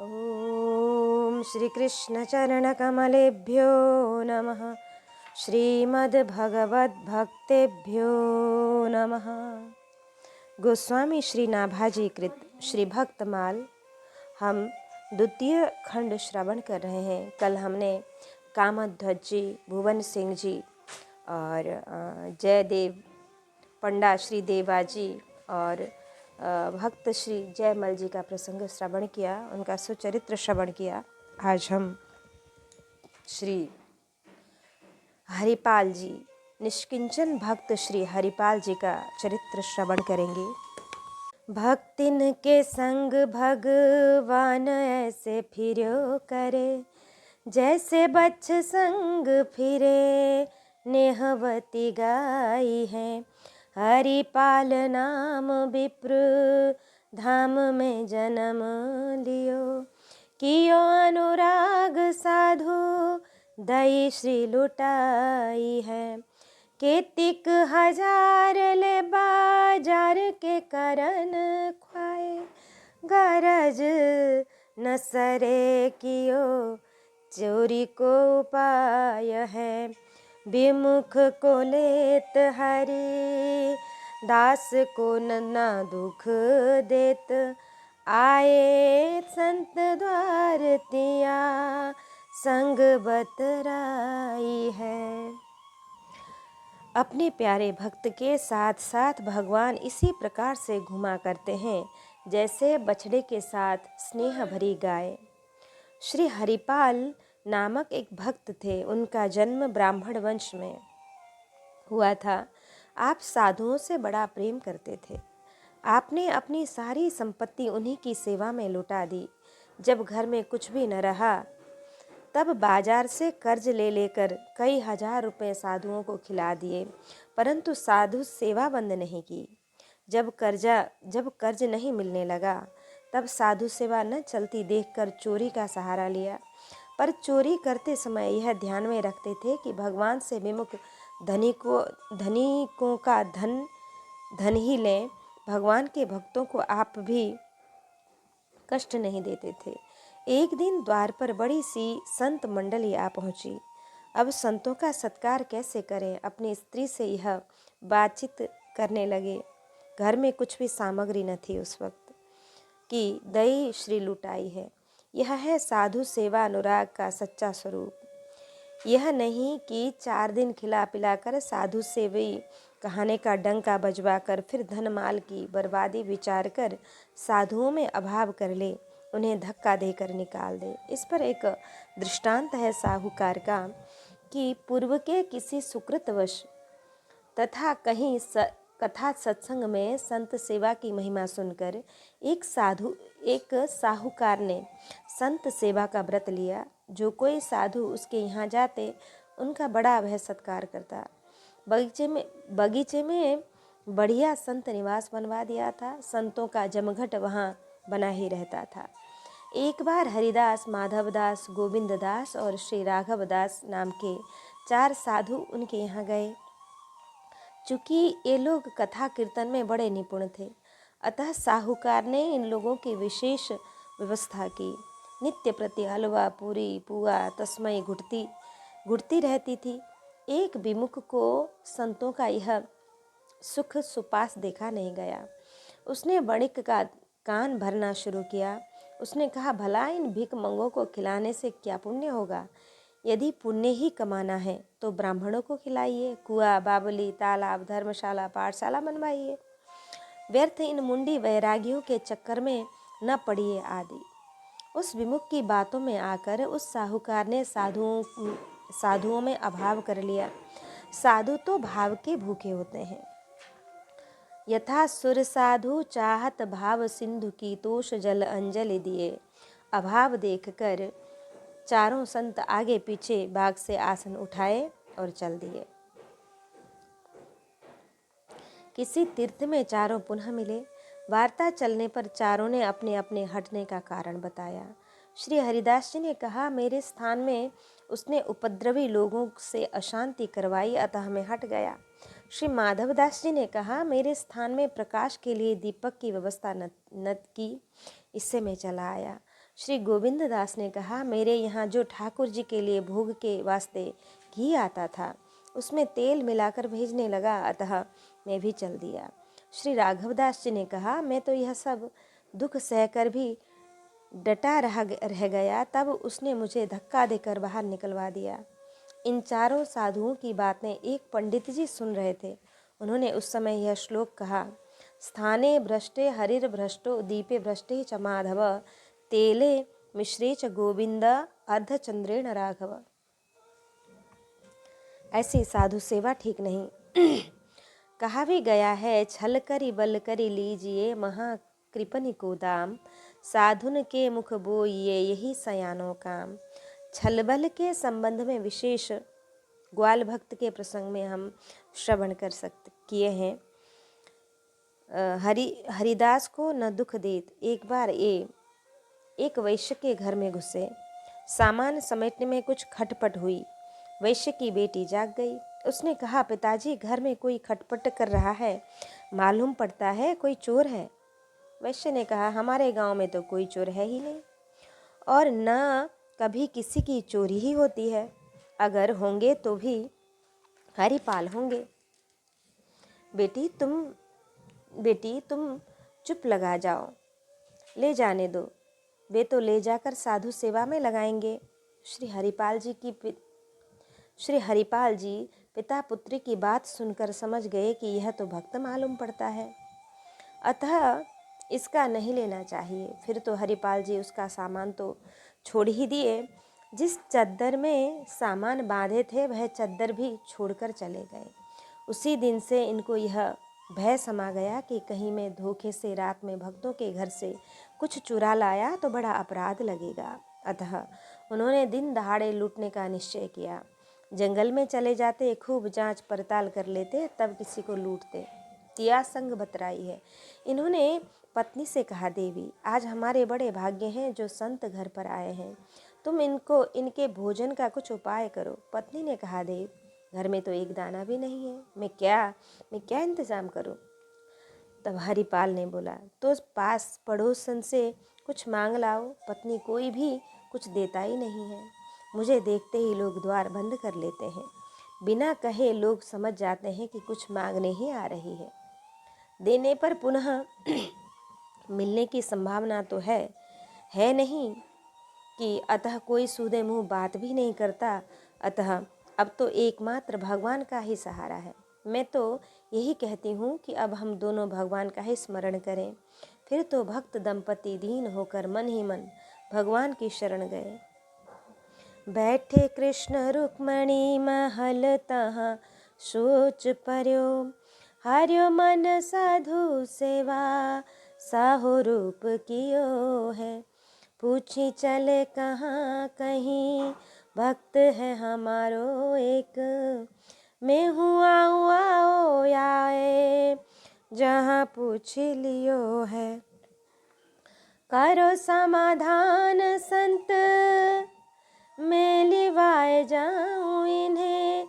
ॐ श्रीकृष्णचरणकमलेभ्यो नमः। श्रीमद्भगवद्भक्तेभ्यो नमः। गोस्वामी श्री नाभाजी कृत श्री भक्तमाल हम द्वितीय खंड श्रवण कर रहे हैं। कल हमने कामध्वज जी, भुवन सिंह जी और जयदेव पंडा श्री देवाजी और भक्त श्री जयमल जी का प्रसंग श्रवण किया, उनका सुचरित्र श्रवण किया। आज हम श्री हरिपाल जी, निष्किंचन भक्त श्री हरिपाल जी का चरित्र श्रवण करेंगे। भक्तिन के संग भगवान ऐसे फिरो करे, जैसे बच्च संग फिरे नेहवती गाई है। हरिपाल नाम विप्र धाम में जन्म लियो, कियो अनुराग साधु दई श्री लुटाई है। केतिक हजार ले बाजार के करन ख्वाए, गरज न सरे कियो चोरी को उपाय है। विमुख को लेत हरि दास को न दुख देत, आए संत द्वार तिया संग बतराई है। अपने प्यारे भक्त के साथ साथ भगवान इसी प्रकार से घुमा करते हैं जैसे बछड़े के साथ स्नेह भरी गाय। श्री हरिपाल नामक एक भक्त थे। उनका जन्म ब्राह्मण वंश में हुआ था। आप साधुओं से बड़ा प्रेम करते थे। आपने अपनी सारी संपत्ति उन्हीं की सेवा में लुटा दी। जब घर में कुछ भी न रहा तब बाजार से कर्ज ले लेकर कई हजार रुपए साधुओं को खिला दिए, परंतु साधु सेवा बंद नहीं की। जब कर्ज नहीं मिलने लगा तब साधु सेवा न चलती देखकर चोरी का सहारा लिया। पर चोरी करते समय यह ध्यान में रखते थे कि भगवान से विमुख धनिकों का धन ही लें। भगवान के भक्तों को आप भी कष्ट नहीं देते थे। एक दिन द्वार पर बड़ी सी संत मंडली आ पहुंची। अब संतों का सत्कार कैसे करें, अपनी स्त्री से यह बातचीत करने लगे। घर में कुछ भी सामग्री न थी उस वक्त कि दई श्री लुटाई है। यह है साधु सेवा अनुराग का सच्चा स्वरूप। यह नहीं कि 4 दिन खिला पिलाकर साधु सेवी कहाने का डंका बजवाकर फिर धन माल की बर्बादी विचार कर साधुओं में अभाव कर ले, उन्हें धक्का देकर निकाल दे। इस पर एक दृष्टांत है साहूकार का कि पूर्व के किसी सुकृतवश तथा कहीं कथा सत्संग में संत सेवा की महिमा सुनकर एक साहूकार ने संत सेवा का व्रत लिया। जो कोई साधु उसके यहाँ जाते उनका बड़ा वह सत्कार करता। बगीचे में बढ़िया संत निवास बनवा दिया था। संतों का जमघट वहाँ बना ही रहता था। एक बार हरिदास, माधवदास, गोविंददास और श्री राघवदास नाम के 4 साधु उनके यहाँ गए। चूँकि ये लोग कथा कीर्तन में बड़े निपुण थे, अतः साहूकार ने इन लोगों की विशेष व्यवस्था की। नित्य प्रति हलवा, पूरी, पुआ तस्मय घुटती रहती थी। एक विमुख को संतों का यह सुख सुपास देखा नहीं गया। उसने वणिक का कान भरना शुरू किया। उसने कहा, भला इन भिख मंगों को खिलाने से क्या पुण्य होगा? यदि पुण्य ही कमाना है तो ब्राह्मणों को खिलाइए, कुआ, बावली, तालाब, धर्मशाला, पाठशाला बनवाइए। व्यर्थ इन मुंडी वैरागियों के चक्कर में न पड़िए आदि। उस विमुख की बातों में आकर उस साहूकार ने साधुओं में अभाव कर लिया। साधु तो भाव के भूखे होते हैं। यथा सुर साधु चाहत भाव सिंधु की तोष जल अंजलि दिए। अभाव देखकर चारों संत आगे पीछे बाग से आसन उठाए और चल दिए। किसी तीर्थ में चारों पुनः मिले। वार्ता चलने पर चारों ने अपने अपने हटने का कारण बताया। श्री हरिदास जी ने कहा, मेरे स्थान में उसने उपद्रवी लोगों से अशांति करवाई, अतः मैं हट गया। श्री माधवदास जी ने कहा, मेरे स्थान में प्रकाश के लिए दीपक की व्यवस्था न की, इससे मैं चला आया। श्री गोविंद दास ने कहा, मेरे यहाँ जो ठाकुर जी के लिए भोग के वास्ते घी आता था उसमें तेल मिलाकर भेजने लगा, अतः मैं भी चल दिया। श्री राघवदास जी ने कहा, मैं तो यह सब दुख सहकर भी डटा रह गया, तब उसने मुझे धक्का देकर बाहर निकलवा दिया। इन चारों साधुओं की बातें एक पंडित जी सुन रहे थे। उन्होंने उस समय यह श्लोक कहा, स्थाने भ्रष्टे हरिर भ्रष्टो दीपे भ्रष्टे च माधव तेले मिश्रे च गोविंद अर्धचंद्रेण राघव। ऐसी साधु सेवा ठीक नहीं। कहा भी गया है, छल करी बल करी लीजिए महाकृपनि को दाम, साधुन के मुख बोइए यही सयानों काम। छल बल के संबंध में विशेष ग्वाल भक्त के प्रसंग में हम श्रवण कर सकते किए हैं। हरिदास को न दुख देत। एक बार एक वैश्य के घर में घुसे। सामान समेटने में कुछ खटपट हुई। वैश्य की बेटी जाग गई। उसने कहा, पिताजी घर में कोई खटपट कर रहा है, मालूम पड़ता है कोई चोर है। वैश्य ने कहा, हमारे गांव में तो कोई चोर है ही नहीं, और न कभी किसी की चोरी ही होती है। अगर होंगे तो भी हरिपाल होंगे। बेटी तुम चुप लगा जाओ, ले जाने दो, वे तो ले जाकर साधु सेवा में लगाएंगे। श्री हरिपाल जी पिता पुत्री की बात सुनकर समझ गए कि यह तो भक्त मालूम पड़ता है, अतः इसका नहीं लेना चाहिए। फिर तो हरिपाल जी उसका सामान तो छोड़ ही दिए। जिस चद्दर में सामान बांधे थे वह चद्दर भी छोड़कर चले गए। उसी दिन से इनको यह भय समा गया कि कहीं मैं धोखे से रात में भक्तों के घर से कुछ चुरा लाया तो बड़ा अपराध लगेगा। अतः उन्होंने दिन दहाड़े लूटने का निश्चय किया। जंगल में चले जाते, खूब जांच पड़ताल कर लेते, तब किसी को लूटते। तिया संग बतराई है। इन्होंने पत्नी से कहा, देवी आज हमारे बड़े भाग्य हैं जो संत घर पर आए हैं, तुम इनके भोजन का कुछ उपाय करो। पत्नी ने कहा, देव घर में तो एक दाना भी नहीं है, मैं क्या इंतजाम करूं। तब हरिपाल ने बोला, तो पास पड़ोसन से कुछ मांग लाओ। पत्नी, कोई भी कुछ देता ही नहीं है। मुझे देखते ही लोग द्वार बंद कर लेते हैं। बिना कहे लोग समझ जाते हैं कि कुछ मांगने ही आ रही है। देने पर पुनः मिलने की संभावना तो है नहीं कि, अतः कोई सूदे मुंह बात भी नहीं करता। अतः अब तो एकमात्र भगवान का ही सहारा है। मैं तो यही कहती हूँ कि अब हम दोनों भगवान का ही स्मरण करें। फिर तो भक्त दंपति दीन होकर मन ही मन भगवान की शरण गए। बैठे कृष्ण रुक्मणी महल तहाँ सोच पर्यो, हार्यो मन साधु सेवा साहो रूप कियो है। पूछी चले कहाँ कहीं भक्त है हमारो एक, मैं हूँ आओ आए जहाँ पूछ लियो है। करो समाधान संत मैं लिवाए जाऊँ इन्हें,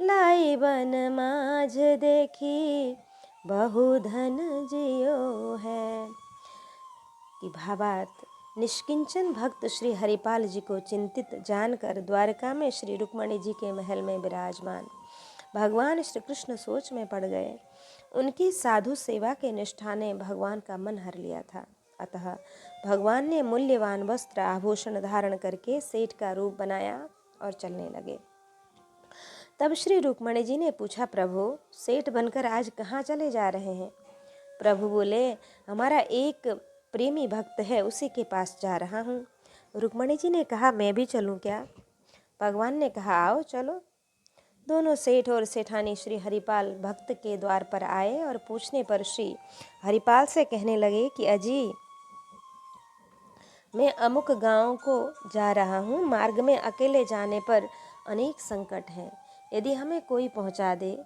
लाई बन माझ देखी बहु धन जियो है। कि भावार्थ, निष्किंचन भक्त श्री हरिपाल जी को चिंतित जानकर द्वारका में श्री रुक्मणी जी के महल में विराजमान भगवान श्री कृष्ण सोच में पड़ गए। उनकी साधु सेवा के निष्ठा ने भगवान का मन हर लिया था। अतः भगवान ने मूल्यवान वस्त्र आभूषण धारण करके सेठ का रूप बनाया और चलने लगे। तब श्री रुक्मणी जी ने पूछा, प्रभु सेठ बनकर आज कहाँ चले जा रहे हैं। प्रभु बोले, हमारा एक प्रेमी भक्त है, उसी के पास जा रहा हूँ। रुक्मणी जी ने कहा, मैं भी चलूँ क्या। भगवान ने कहा, आओ चलो। दोनों सेठ और सेठानी श्री हरिपाल भक्त के द्वार पर आए और पूछने पर श्री हरिपाल से कहने लगे कि अजी, मैं अमुक गांव को जा रहा हूँ। मार्ग में अकेले जाने पर अनेक संकट हैं। यदि हमें कोई पहुँचा दे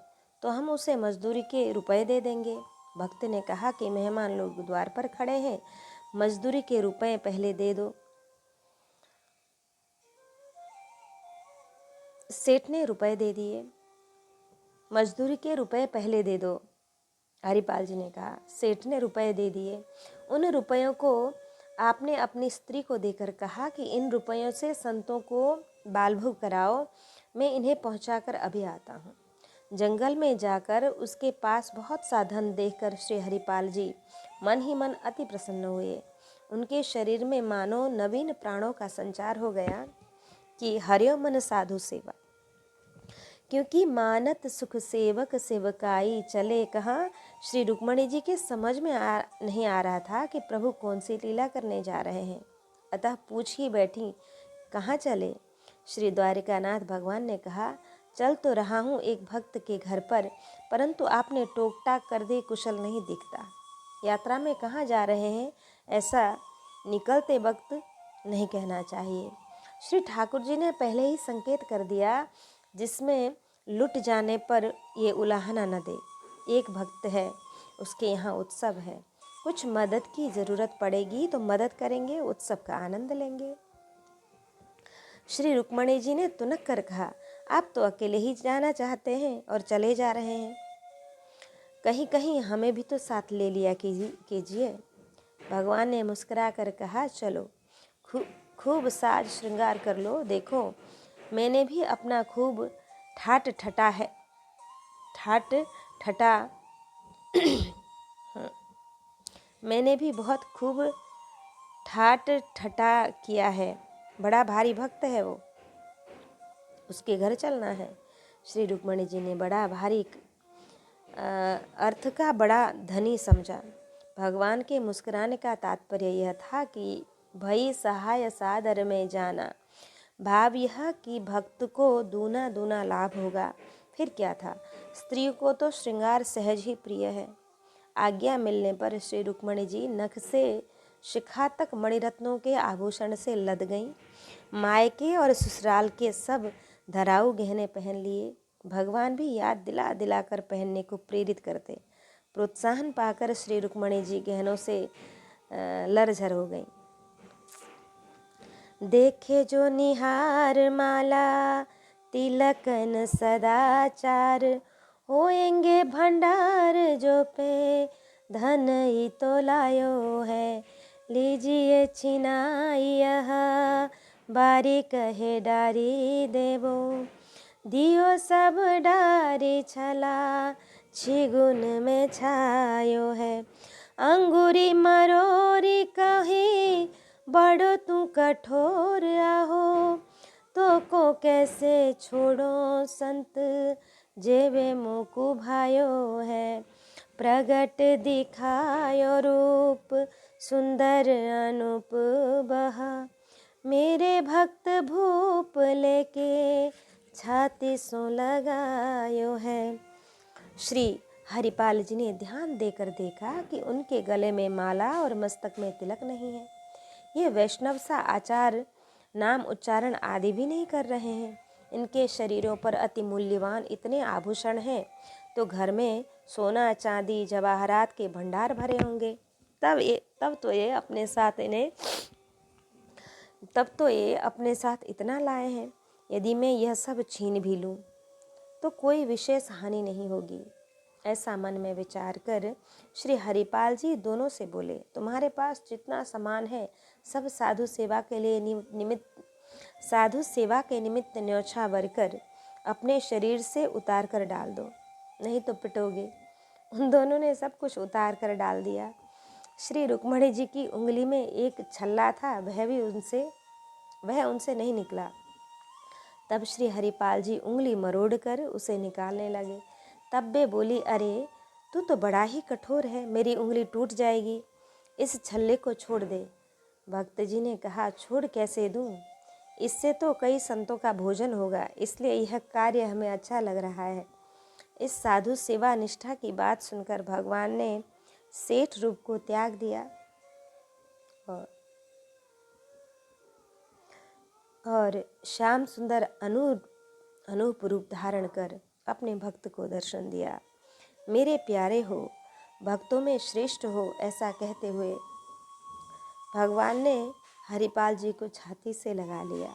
तो हम उसे मजदूरी के रुपए दे देंगे। भक्त ने कहा कि मेहमान लोग द्वार पर खड़े हैं, मजदूरी के रुपए पहले दे दो। सेठ ने रुपए दे दिए। मजदूरी के रुपए पहले दे दो, हरिपाल जी ने कहा। सेठ ने रुपए दे दिए। उन रुपयों को आपने अपनी स्त्री को देकर कहा कि इन रुपयों से संतों को बालभोग कराओ, मैं इन्हें पहुंचाकर अभी आता हूँ। जंगल में जाकर उसके पास बहुत सा धन देखकर श्री हरिपाल जी मन ही मन अति प्रसन्न हुए। उनके शरीर में मानो नवीन प्राणों का संचार हो गया कि हरियो मन साधु सेवा, क्योंकि मानत सुख सेवक सेवकाई चले कहाँ। श्री रुक्मणी जी के समझ में नहीं आ रहा था कि प्रभु कौन सी लीला करने जा रहे हैं, अतः पूछ ही बैठी, कहाँ चले। श्री द्वारिकानाथ भगवान ने कहा, चल तो रहा हूँ एक भक्त के घर पर, परंतु आपने टोक टाक कर दे कुशल नहीं दिखता। यात्रा में कहाँ जा रहे हैं ऐसा निकलते वक्त नहीं कहना चाहिए। श्री ठाकुर जी ने पहले ही संकेत कर दिया, जिसमें लुट जाने पर ये उलाहना न दे। एक भक्त है, उसके यहाँ उत्सव है, कुछ मदद की ज़रूरत पड़ेगी तो मदद करेंगे, उत्सव का आनंद लेंगे। श्री रुक्मणी जी ने तुनक कर कहा, आप तो अकेले ही जाना चाहते हैं और चले जा रहे हैं, कहीं कहीं हमें भी तो साथ ले लिया कीजिए। भगवान ने मुस्कुरा कर कहा, चलो खूब साज श्रृंगार कर लो, देखो मैंने भी अपना खूब ठाट ठटा मैंने भी बहुत खूब ठाट ठटा किया है। बड़ा भारी भक्त है वो, उसके घर चलना है। श्री रुक्मणी जी ने बड़ा भारी अर्थ का बड़ा धनी समझा। भगवान के मुस्कुराने का तात्पर्य यह था कि भई सहाय सादर में जाना, भाव यह कि भक्त को दूना दूना लाभ होगा। फिर क्या था, स्त्री को तो श्रृंगार सहज ही प्रिय है। आज्ञा मिलने पर श्री रुक्मणी जी नख से शिखा तक मणिरत्नों के आभूषण से लद गईं। मायके और ससुराल के सब धराऊ गहने पहन लिए। भगवान भी याद दिला दिलाकर पहनने को प्रेरित करते। प्रोत्साहन पाकर श्री रुक्मणी जी गहनों से लरझर हो गईं। देखे जो निहार माला तिलकन सदाचार, होएंगे भंडार जो पे धन ही तो लायो है। लीजिए छिनाई यह बारी कहे डारी देवो, दियो सब डारी छला छिगुन में छायो है। अंगूरी मरोरी कही बड़ो तू कठोर आहो, तो को कैसे छोड़ो संत जेवे मोकु भायो है। प्रगट दिखायो रूप सुंदर अनूप बहा, मेरे भक्त भूप लेके छाती सो लगायो है। श्री हरिपाल जी ने ध्यान देकर देखा कि उनके गले में माला और मस्तक में तिलक नहीं है। ये वैष्णव सा आचार नाम उच्चारण आदि भी नहीं कर रहे हैं। इनके शरीरों पर अति मूल्यवान इतने आभूषण हैं, तो घर में सोना चांदी जवाहरात के भंडार भरे होंगे। तब तो ये अपने साथ इतना लाए हैं। यदि मैं यह सब छीन भी लूँ तो कोई विशेष हानि नहीं होगी। ऐसा मन में विचार कर श्री हरिपाल जी दोनों से बोले, तुम्हारे पास जितना सामान है सब साधु सेवा के निमित्त न्योछावर कर अपने शरीर से उतार कर डाल दो, नहीं तो पिटोगे। उन दोनों ने सब कुछ उतार कर डाल दिया। श्री रुक्मणी जी की उंगली में एक छल्ला था, वह उनसे नहीं निकला। तब श्री हरिपाल जी उंगली मरोड़ कर उसे निकालने लगे। तब वे बोली, अरे तू तो बड़ा ही कठोर है, मेरी उंगली टूट जाएगी, इस छल्ले को छोड़ दे। भक्त जी ने कहा, छोड़ कैसे दूं? इससे तो कई संतों का भोजन होगा, इसलिए यह कार्य हमें अच्छा लग रहा है। इस साधु सेवा निष्ठा की बात सुनकर भगवान ने सेठ रूप को त्याग दिया और श्याम सुंदर अनूप रूप धारण कर अपने भक्त को दर्शन दिया। मेरे प्यारे हो, भक्तों में श्रेष्ठ हो, ऐसा कहते हुए भगवान ने हरिपाल जी को छाती से लगा लिया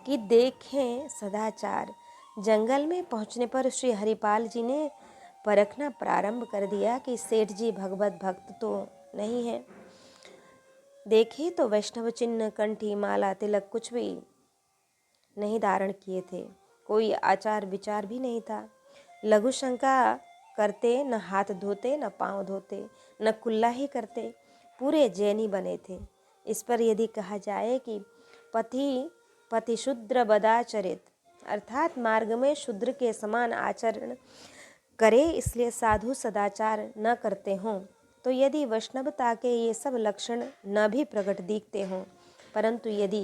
कि देखें सदाचार। जंगल में पहुंचने पर श्री हरिपाल जी ने परखना प्रारंभ कर दिया कि सेठ जी भगवत भक्त तो नहीं है। देखे तो वैष्णव चिन्ह, कंठी, माला, तिलक कुछ भी नहीं धारण किए थे। कोई आचार विचार भी नहीं था। लघु शंका करते, न हाथ धोते, न पाँव धोते, न कुल्ला ही करते, पूरे जैनी बने थे। इस पर यदि कहा जाए कि पति शूद्र बदाचरित, अर्थात मार्ग में शूद्र के समान आचरण करे, इसलिए साधु सदाचार न करते हों, तो यदि वैष्णवता के ये सब लक्षण न भी प्रकट दिखते हों, परंतु यदि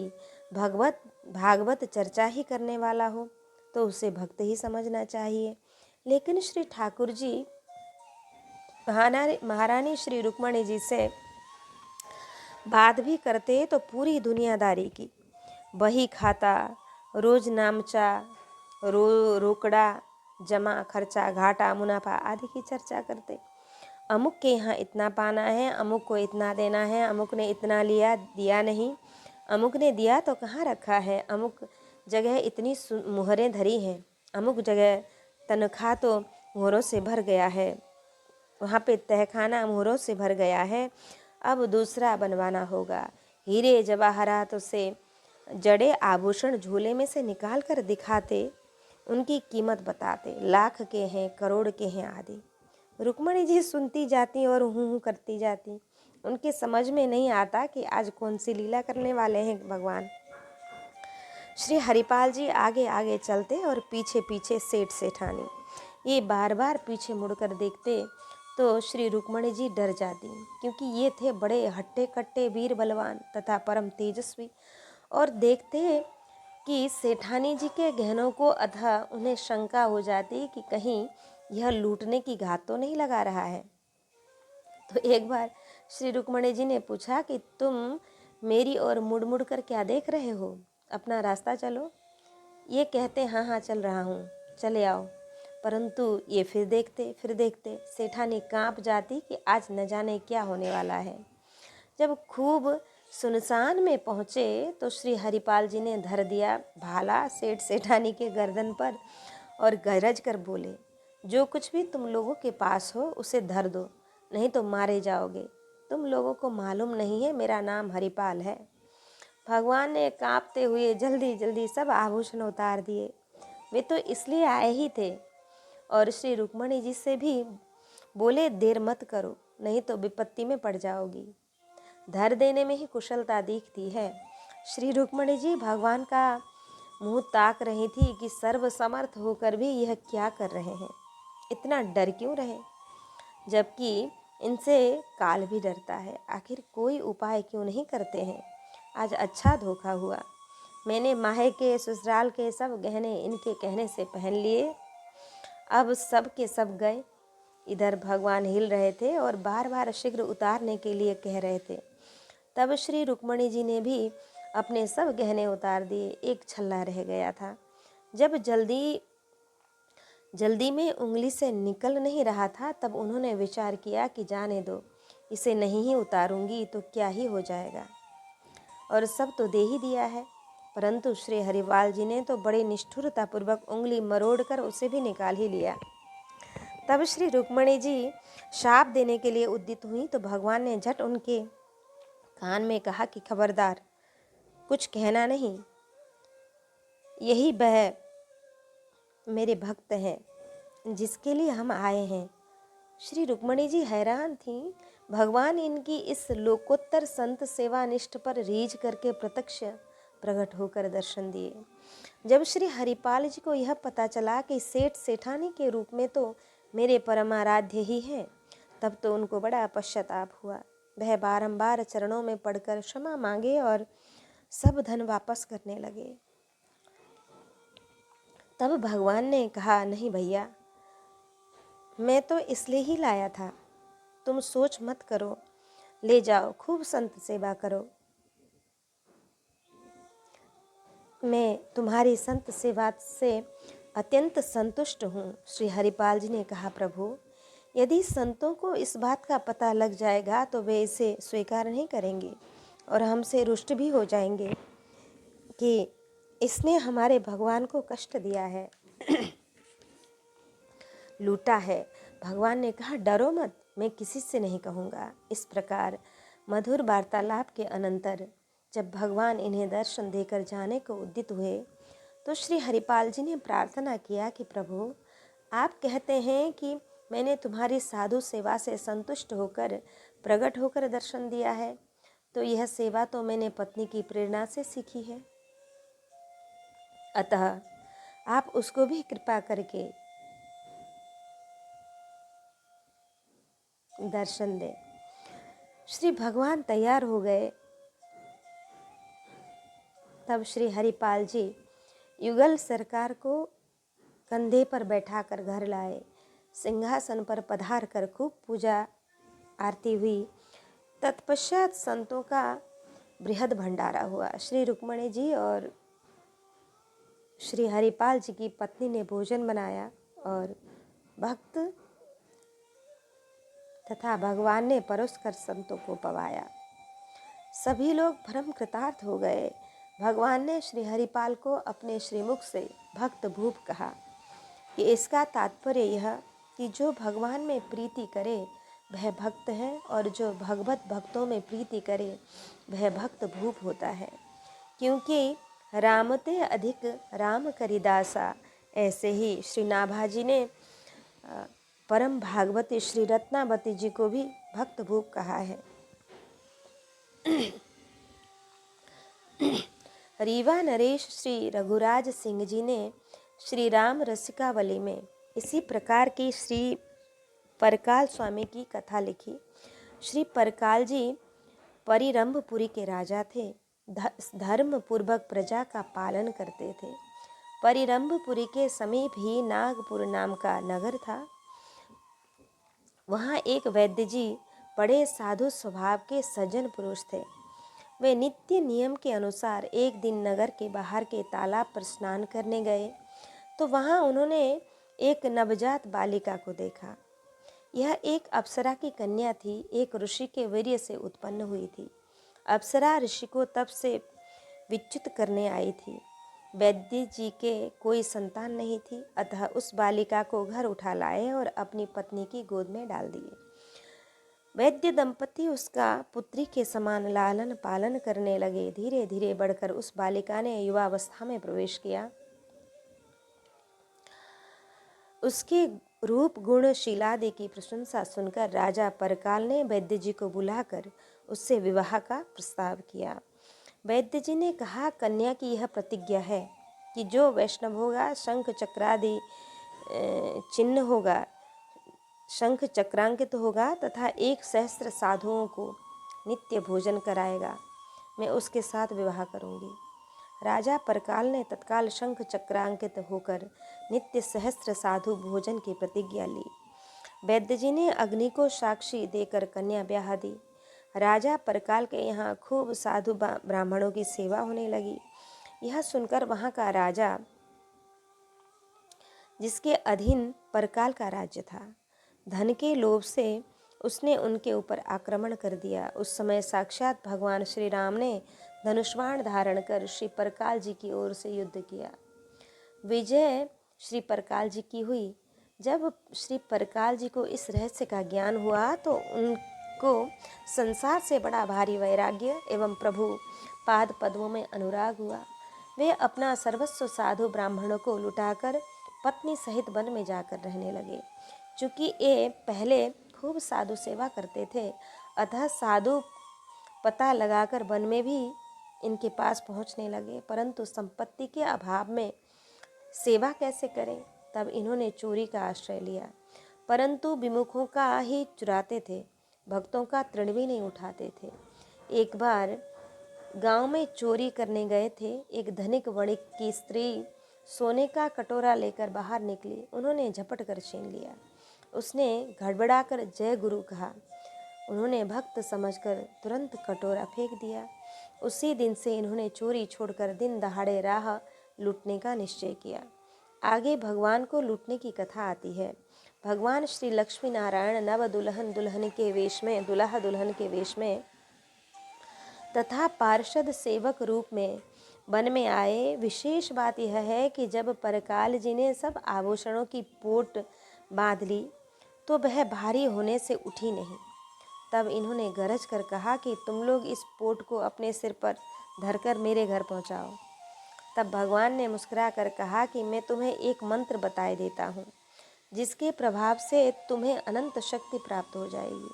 भागवत चर्चा ही करने वाला हो तो उसे भक्त ही समझना चाहिए। लेकिन श्री ठाकुर जी महारानी श्री रुक्मणी जी से बात भी करते तो पूरी दुनियादारी की, बही खाता, रोज नामचा, रोकड़ा, जमा, खर्चा, घाटा, मुनाफा आदि की चर्चा करते। अमुक के यहाँ इतना पाना है, अमुक को इतना देना है, अमुक ने इतना लिया, दिया नहीं, अमुक ने दिया तो कहाँ रखा है, अमुक जगह इतनी मुहरें धरी हैं, अमुक जगह तनख्वाह तो मोहरों से भर गया है, वहाँ पे तहखाना मोहरों से भर गया है, अब दूसरा बनवाना होगा। हीरे जवाहरात से जड़े आभूषण झोले में से निकाल कर दिखाते, उनकी कीमत बताते, लाख के हैं, करोड़ के हैं आदि। रुक्मणी जी सुनती जाती और हूँ करती जाती। उनके समझ में नहीं आता कि आज कौन सी लीला करने वाले हैं भगवान। श्री हरिपाल जी आगे आगे चलते और पीछे पीछे सेठ सेठानी। ये बार बार पीछे मुड़कर देखते तो श्री रुक्मणी जी डर जाती, क्योंकि ये थे बड़े हट्टे कट्टे वीर बलवान तथा परम तेजस्वी, और देखते कि सेठानी जी के गहनों को, अतः उन्हें शंका हो जाती कि कहीं यह लूटने की घात तो नहीं लगा रहा है। तो एक बार श्री रुक्मणी जी ने पूछा कि तुम मेरी ओर मुड़ मुड़ कर क्या देख रहे हो, अपना रास्ता चलो। ये कहते हाँ हाँ चल रहा हूँ, चले आओ। परंतु ये फिर देखते सेठानी कांप जाती कि आज न जाने क्या होने वाला है। जब खूब सुनसान में पहुँचे तो श्री हरिपाल जी ने धर दिया भाला सेठ सेठानी के गर्दन पर और गरज कर बोले, जो कुछ भी तुम लोगों के पास हो उसे धर दो, नहीं तो मारे जाओगे। तुम लोगों को मालूम नहीं है मेरा नाम हरिपाल है। भगवान ने कांपते हुए जल्दी जल्दी सब आभूषण उतार दिए। वे तो इसलिए आए ही थे। और श्री रुक्मणी जी से भी बोले, देर मत करो, नहीं तो विपत्ति में पड़ जाओगी। धर देने में ही कुशलता दिखती है। श्री रुक्मणी जी भगवान का मुंह ताक रही थी कि सर्वसमर्थ होकर भी यह क्या कर रहे हैं, इतना डर क्यों रहे, जबकि इनसे काल भी डरता है। आखिर कोई उपाय क्यों नहीं करते हैं। आज अच्छा धोखा हुआ, मैंने माहे के ससुराल के सब गहने इनके कहने से पहन लिए, अब सब के सब गए। इधर भगवान हिल रहे थे और बार बार शीघ्र उतारने के लिए कह रहे थे। तब श्री रुक्मणी जी ने भी अपने सब गहने उतार दिए, एक छल्ला रह गया था। जब जल्दी में उंगली से निकल नहीं रहा था, तब उन्होंने विचार किया कि जाने दो, इसे नहीं ही उतारूंगी तो क्या ही हो जाएगा, और सब तो दे ही दिया है। परंतु श्री हरिपाल जी ने तो बड़े निष्ठुरतापूर्वक उंगली मरोड़कर उसे भी निकाल ही लिया। तब श्री रुक्मणी जी शाप देने के लिए उद्यत हुई तो भगवान ने झट उनके कान में कहा कि खबरदार, कुछ कहना नहीं, यही वह मेरे भक्त हैं जिसके लिए हम आए हैं। श्री रुक्मणी जी हैरान थीं। भगवान इनकी इस लोकोत्तर संत सेवा निष्ठ पर रीझ करके प्रत्यक्ष प्रकट होकर दर्शन दिए। जब श्री हरिपाल जी को यह पता चला कि सेठ सेठानी के रूप में तो मेरे परमाराध्य ही हैं, तब तो उनको बड़ा पश्चाताप हुआ। वह बारंबार चरणों में पड़कर क्षमा मांगे और सब धन वापस करने लगे। तब भगवान ने कहा, नहीं भैया, मैं तो इसलिए ही लाया था, तुम सोच मत करो, ले जाओ, खूब संत सेवा करो। मैं तुम्हारी संत सेवा से अत्यंत संतुष्ट हूँ। श्री हरिपाल जी ने कहा, प्रभु, यदि संतों को इस बात का पता लग जाएगा तो वे इसे स्वीकार नहीं करेंगे और हमसे रुष्ट भी हो जाएंगे कि इसने हमारे भगवान को कष्ट दिया है, लूटा है। भगवान ने कहा, डरो मत, मैं किसी से नहीं कहूँगा। इस प्रकार मधुर वार्तालाप के अनंतर जब भगवान इन्हें दर्शन देकर जाने को उद्यत हुए तो श्री हरिपाल जी ने प्रार्थना किया कि प्रभु, आप कहते हैं कि मैंने तुम्हारी साधु सेवा से संतुष्ट होकर प्रकट होकर दर्शन दिया है, तो यह सेवा तो मैंने पत्नी की प्रेरणा से सीखी है, अतः आप उसको भी कृपा करके दर्शन दें। श्री भगवान तैयार हो गए। तब श्री हरिपाल जी युगल सरकार को कंधे पर बैठाकर घर लाए। सिंहासन पर पधार कर खूब पूजा आरती हुई। तत्पश्चात संतों का बृहद भंडारा हुआ। श्री रुक्मणी जी और श्री हरिपाल जी की पत्नी ने भोजन बनाया और भक्त तथा भगवान ने परोसकर संतों को पवाया। सभी लोग परम कृतार्थ हो गए। भगवान ने श्री हरिपाल को अपने श्रीमुख से भक्त भूप कहा कि इसका तात्पर्य यह कि जो भगवान में प्रीति करे वह भक्त है और जो भगवत भक्तों में प्रीति करे वह भक्त भूप होता है, क्योंकि रामते अधिक राम करिदासा। ऐसे ही श्री नाभाजी ने परम भागवती श्री रत्नावती जी को भी भक्त भूप कहा है। रीवा नरेश श्री रघुराज सिंह जी ने श्री राम रसिकावली में इसी प्रकार की श्री परकाल स्वामी की कथा लिखी। श्री परकाल जी परिरंभपुरी के राजा थे। धर्म पूर्वक प्रजा का पालन करते थे। परिरंभपुरी के समीप ही नागपुर नाम का नगर था। वहाँ एक वैद्य जी बड़े साधु स्वभाव के सज्जन पुरुष थे। वे नित्य नियम के अनुसार एक दिन नगर के बाहर के तालाब पर स्नान करने गए तो वहाँ उन्होंने एक नवजात बालिका को देखा। यह एक अप्सरा की कन्या थी, एक ऋषि के वीर्य से उत्पन्न हुई थी। अप्सरा ऋषि को तप से विच्युत करने आई थी। वैद्य जी के कोई संतान नहीं थी, अतः उस बालिका को घर उठा लाए और अपनी पत्नी की गोद में डाल दिए। वैद्य दंपति उसका पुत्री के समान लालन पालन करने लगे। धीरे धीरे बढ़कर उस बालिका ने युवावस्था में प्रवेश किया। उसके रूप गुण शीलादि की प्रशंसा सुनकर राजा परकाल ने वैद्य जी को बुलाकर उससे विवाह का प्रस्ताव किया। वैद्य जी ने कहा, कन्या की यह प्रतिज्ञा है कि जो वैष्णव होगा, शंख चक्रादि चिन्ह होगा, शंख चक्रांकित होगा तथा 1,000 साधुओं को नित्य भोजन कराएगा, मैं उसके साथ विवाह करूंगी। राजा परकाल ने तत्काल शंख चक्रांकित होकर नित्य 1,000 साधु भोजन की प्रतिज्ञा ली। वैद्य जी ने अग्नि को साक्षी देकर कन्या ब्याह दी। राजा परकाल के यहाँ खूब साधु ब्राह्मणों की सेवा होने लगी। यह सुनकर वहाँ का राजा, जिसके अधीन परकाल का राज्य था, धन के लोभ से उसने उनके ऊपर आक्रमण कर दिया। उस समय साक्षात भगवान श्री राम ने धनुष्बाण धारण कर श्री परकाल जी की ओर से युद्ध किया। विजय श्री परकाल जी की हुई। जब श्री परकाल जी को इस रहस्य का ज्ञान हुआ तो उनको संसार से बड़ा भारी वैराग्य एवं प्रभु पाद पद्मों में अनुराग हुआ। वे अपना सर्वस्व साधु ब्राह्मणों को लुटाकर पत्नी सहित वन में जाकर रहने लगे। चूँकि ये पहले खूब साधु सेवा करते थे, अतः साधु पता लगाकर वन में भी इनके पास पहुंचने लगे, परंतु संपत्ति के अभाव में सेवा कैसे करें। तब इन्होंने चोरी का आश्रय लिया, परंतु विमुखों का ही चुराते थे, भक्तों का तृण भी नहीं उठाते थे। एक बार गांव में चोरी करने गए थे। एक धनिक वणिक की स्त्री सोने का कटोरा लेकर बाहर निकली। उन्होंने झपट कर छीन लिया। उसने गड़बड़ाकर जय गुरु कहा। उन्होंने भक्त समझकर तुरंत कटोरा फेंक दिया। उसी दिन से इन्होंने चोरी छोड़कर दिन दहाड़े राह लूटने का निश्चय किया। आगे भगवान को लूटने की कथा आती है। भगवान श्री लक्ष्मी नारायण नव दुल्हन दुल्हन के वेश में, दुल्हा दुल्हन के वेश में तथा पार्षद सेवक रूप में वन में आए। विशेष बात यह है कि जब परकाल जी ने सब आभूषणों की पोट बांध ली तो वह भारी होने से उठी नहीं। तब इन्होंने गरज कर कहा कि तुम लोग इस पोट को अपने सिर पर धरकर मेरे घर पहुंचाओ। तब भगवान ने मुस्कुरा कर कहा कि मैं तुम्हें एक मंत्र बताए देता हूँ, जिसके प्रभाव से तुम्हें अनंत शक्ति प्राप्त हो जाएगी।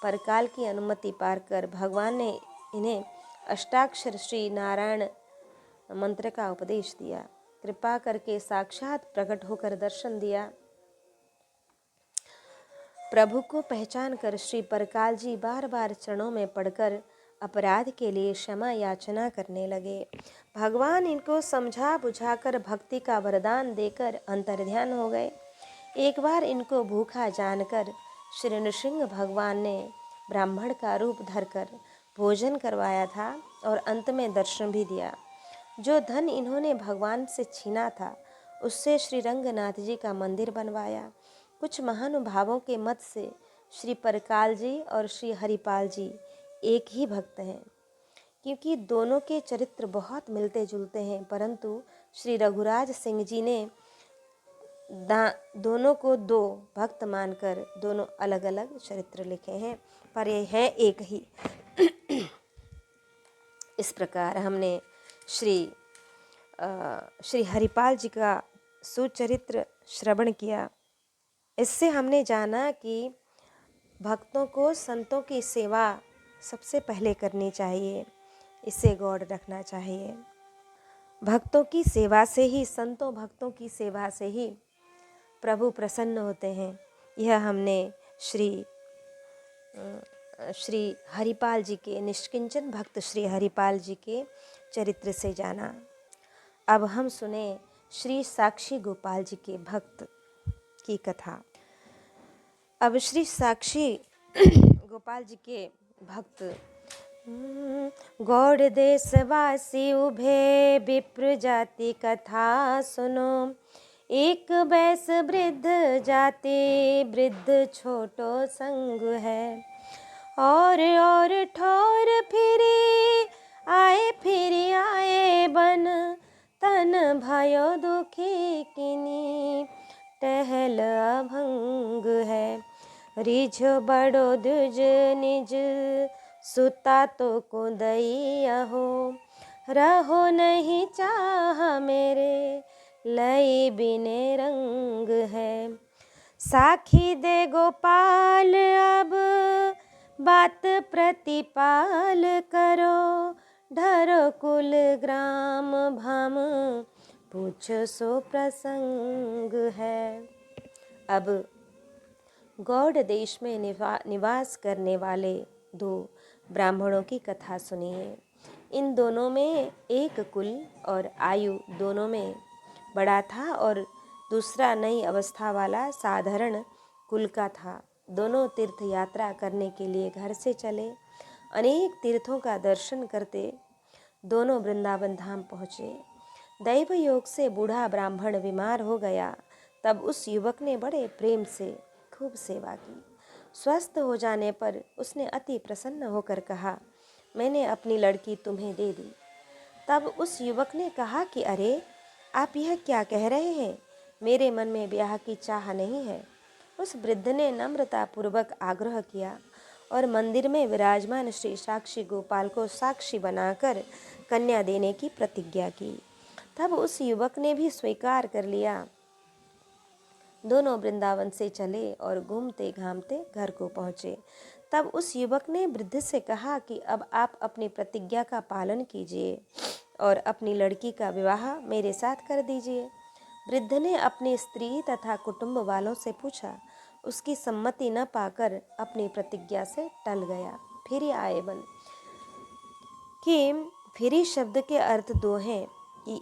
परकाल की अनुमति पाकर भगवान ने इन्हें अष्टाक्षर श्री नारायण मंत्र का उपदेश दिया। कृपा करके साक्षात प्रकट होकर दर्शन दिया। प्रभु को पहचान कर श्री परकाल जी बार बार चरणों में पड़कर अपराध के लिए क्षमा याचना करने लगे। भगवान इनको समझा बुझाकर भक्ति का वरदान देकर अंतर्ध्यान हो गए। एक बार इनको भूखा जानकर श्री नृसिंह भगवान ने ब्राह्मण का रूप धरकर भोजन करवाया था और अंत में दर्शन भी दिया। जो धन इन्होंने भगवान से छीना था, उससे श्री रंगनाथ जी का मंदिर बनवाया। कुछ महानुभावों के मत से श्री परकाल जी और श्री हरिपाल जी एक ही भक्त हैं, क्योंकि दोनों के चरित्र बहुत मिलते जुलते हैं, परंतु श्री रघुराज सिंह जी ने दोनों को दो भक्त मानकर दोनों अलग अलग चरित्र लिखे हैं, पर ये हैं एक ही। इस प्रकार हमने श्री हरिपाल जी का सुचरित्र श्रवण किया। इससे हमने जाना कि भक्तों को संतों की सेवा सबसे पहले करनी चाहिए, इसे गौर रखना चाहिए। भक्तों की सेवा से ही, संतों भक्तों की सेवा से ही प्रभु प्रसन्न होते हैं। यह हमने श्री हरिपाल जी के, निष्किंचन भक्त श्री हरिपाल जी के चरित्र से जाना। अब हम सुने श्री साक्षी गोपाल जी के भक्त की कथा। अब श्री साक्षी गोपाल जी के भक्त गौड़ देशवासी उभे विप्र जाति कथा सुनो। एक बैस वृद्ध जाति वृद्ध छोटो संग है। और ठौर फिरी आए बन तन भयो दुखी किनी टहल अभंग है। रिझो बड़ो द्विज निज सुता तो को दैया हो। रहो नहीं चाह मेरे लई बिने रंग है। साखी दे गोपाल अब बात प्रतिपाल करो। ढरो कुल ग्राम भम पूछो सो प्रसंग है। अब गौड़ देश में निवास करने वाले दो ब्राह्मणों की कथा सुनिए। इन दोनों में एक कुल और आयु दोनों में बड़ा था और दूसरा नई अवस्था वाला साधारण कुल का था। दोनों तीर्थ यात्रा करने के लिए घर से चले। अनेक तीर्थों का दर्शन करते दोनों वृंदावन धाम पहुँचे। दैव योग से बूढ़ा ब्राह्मण बीमार हो गया। तब उस युवक ने बड़े प्रेम से खूब सेवा की। स्वस्थ हो जाने पर उसने अति प्रसन्न होकर कहा, मैंने अपनी लड़की तुम्हें दे दी। तब उस युवक ने कहा कि अरे, आप यह क्या कह रहे हैं? मेरे मन में ब्याह की चाह नहीं है। उस वृद्ध ने नम्रतापूर्वक आग्रह किया और मंदिर में विराजमान श्री साक्षी गोपाल को साक्षी बनाकर कन्या देने की प्रतिज्ञा की। तब उस युवक ने भी स्वीकार कर लिया। दोनों वृंदावन से चले और घूमते घामते घर को पहुँचे। तब उस युवक ने वृद्ध से कहा कि अब आप अपनी प्रतिज्ञा का पालन कीजिए और अपनी लड़की का विवाह मेरे साथ कर दीजिए। वृद्ध ने अपनी स्त्री तथा कुटुंब वालों से पूछा। उसकी सम्मति न पाकर अपनी प्रतिज्ञा से टल गया। फिर आए बन कि फिरी शब्द के अर्थ दो हैं कि